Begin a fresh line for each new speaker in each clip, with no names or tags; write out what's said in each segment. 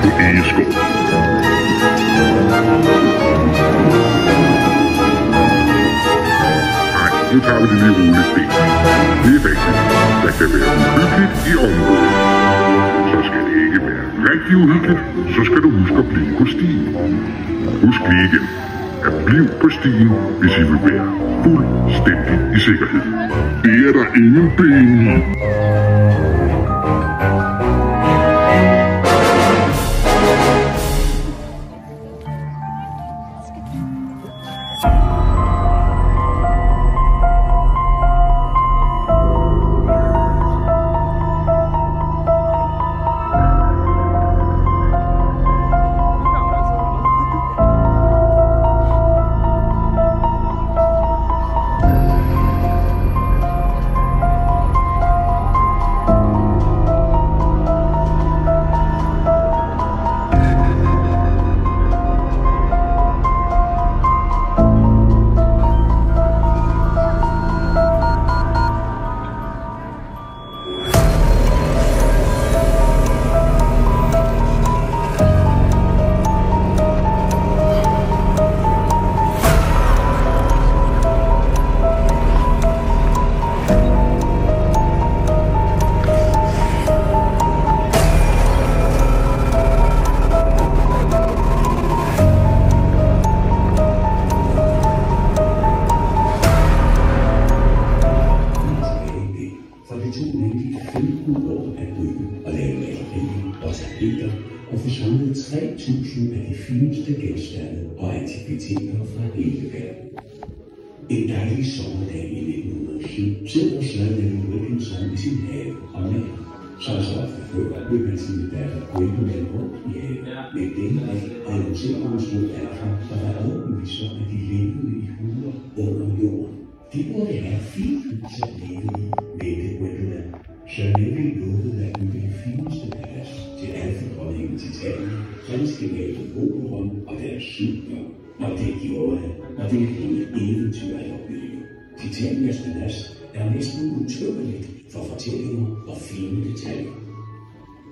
på Egeskov. Nej, nu tager vi det lige roligt, Sten. Det er rigtigt. Der kan være uhyggeligt i området. Så skal det ikke være rigtig uhyggeligt, så skal du huske at blive på stien. Husk lige igen, at bliv på stien, hvis I vil være fuldstændig i sikkerhed. Det er der ingen ben i.
Og forsamlet 3.000 af de fineste genstande og antikviteter fra hele verden. En dejlig sommerdag i 1907 sidder Sir Neville Wilkinson i sin have og maler. Så ofte før løb han sine datter Gwendolyn rundt i haven. Men denne dag annoncerer hun stod derfor, og der er overbevist om, at de levede i huler under jorden. De burde have fint hus at leve i, mente Gwendolyn. Sir Neville lovede at bygge det fineste palads til alfadronningen Titania, prinsgemalerne Oberon og deres 7 børn. Og det gjorde han, og det er et helt eventyr at opleve. Titanias palads er næsten utømmeligt for fortællinger og fine detaljer.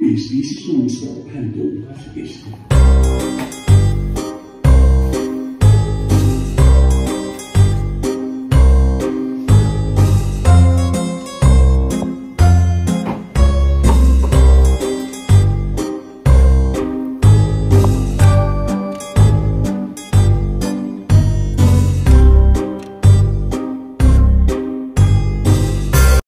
En spisestue står Pandora til gæsten.